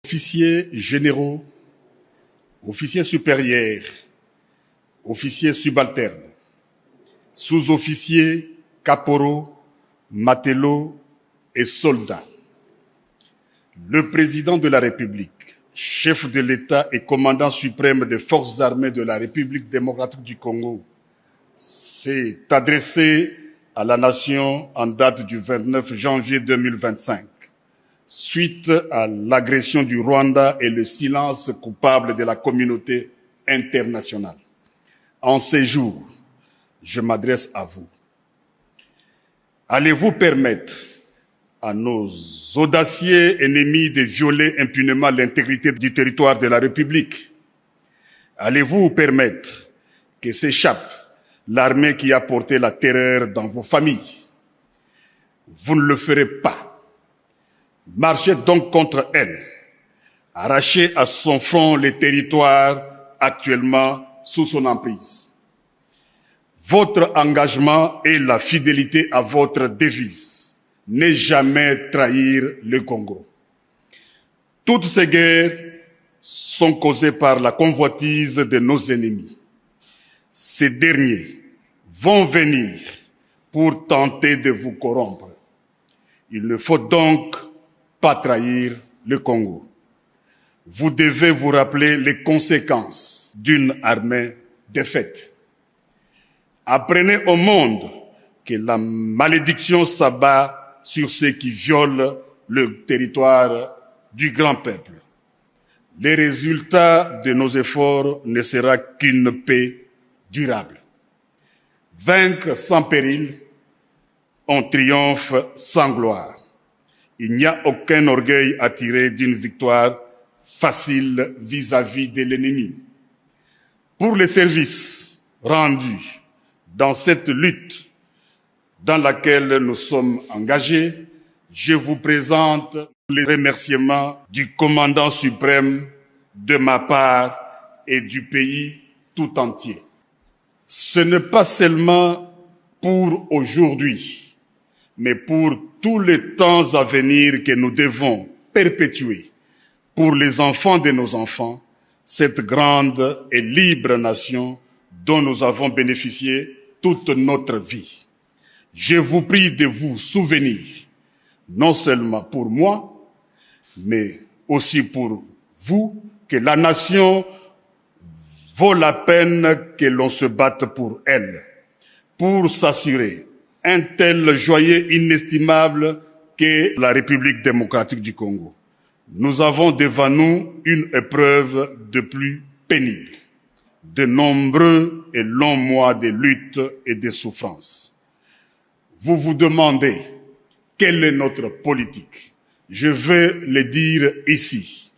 Officiers généraux, officiers supérieurs, officiers subalternes, sous-officiers, caporaux, matelots et soldats. Le président de la République, chef de l'État et commandant suprême des forces armées de la République démocratique du Congo, s'est adressé à la nation en date du 29 janvier 2025, suite à l'agression du Rwanda et le silence coupable de la communauté internationale. En ces jours, je m'adresse à vous. Allez-vous permettre à nos audacieux ennemis de violer impunément l'intégrité du territoire de la République? Allez-vous permettre que s'échappe l'armée qui a porté la terreur dans vos familles? Vous ne le ferez pas. Marchez donc contre elle. Arrachez à son front les territoires actuellement sous son emprise. Votre engagement et la fidélité à votre devise. Ne jamais trahir le Congo. Toutes ces guerres sont causées par la convoitise de nos ennemis. Ces derniers vont venir pour tenter de vous corrompre. Il ne faut donc pas trahir le Congo. Vous devez vous rappeler les conséquences d'une armée défaite. Apprenez au monde que la malédiction s'abat sur ceux qui violent le territoire du grand peuple. Les résultats de nos efforts ne sera qu'une paix durable. Vaincre sans péril, on triomphe sans gloire. Il n'y a aucun orgueil à tirer d'une victoire facile vis-à-vis de l'ennemi. Pour les services rendus dans cette lutte dans laquelle nous sommes engagés, je vous présente les remerciements du commandant suprême de ma part et du pays tout entier. Ce n'est pas seulement pour aujourd'hui, mais pour tous les temps à venir que nous devons perpétuer pour les enfants de nos enfants, cette grande et libre nation dont nous avons bénéficié toute notre vie. Je vous prie de vous souvenir, non seulement pour moi, mais aussi pour vous, que la nation vaut la peine que l'on se batte pour elle, pour s'assurer un tel joyau inestimable qu'est la République démocratique du Congo. Nous avons devant nous une épreuve de plus pénible, de nombreux et longs mois de lutte et de souffrance. Vous vous demandez quelle est notre politique. Je veux le dire ici.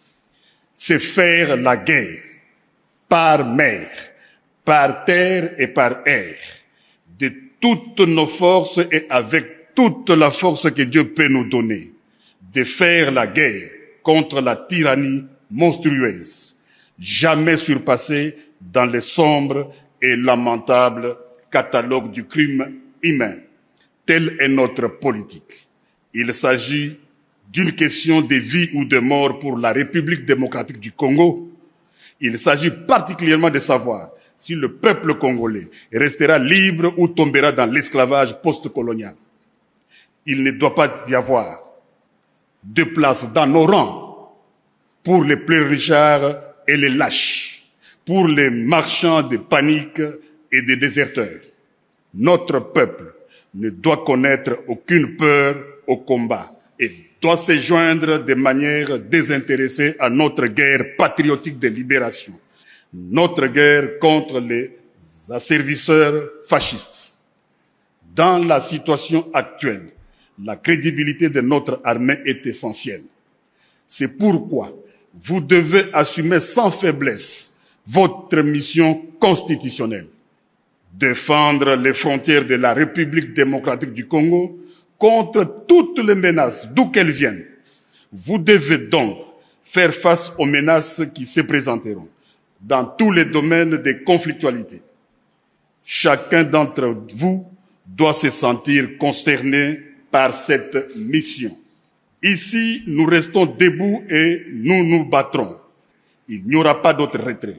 C'est faire la guerre par mer, par terre et par air, de toutes nos forces et avec toute la force que Dieu peut nous donner, de faire la guerre contre la tyrannie monstrueuse, jamais surpassée dans le sombre et lamentable catalogue du crime humain. Telle est notre politique. Il s'agit d'une question de vie ou de mort pour la République démocratique du Congo. Il s'agit particulièrement de savoir si le peuple congolais restera libre ou tombera dans l'esclavage post-colonial. Il ne doit pas y avoir de place dans nos rangs pour les pleurnichards et les lâches, pour les marchands de panique et des déserteurs. Notre peuple ne doit connaître aucune peur au combat et doit se joindre de manière désintéressée à notre guerre patriotique de libération, notre guerre contre les asservisseurs fascistes. Dans la situation actuelle, la crédibilité de notre armée est essentielle. C'est pourquoi vous devez assumer sans faiblesse votre mission constitutionnelle. Défendre les frontières de la République démocratique du Congo contre toutes les menaces, d'où qu'elles viennent. Vous devez donc faire face aux menaces qui se présenteront dans tous les domaines de conflictualité. Chacun d'entre vous doit se sentir concerné par cette mission. Ici, nous restons debout et nous nous battrons. Il n'y aura pas d'autre retrait.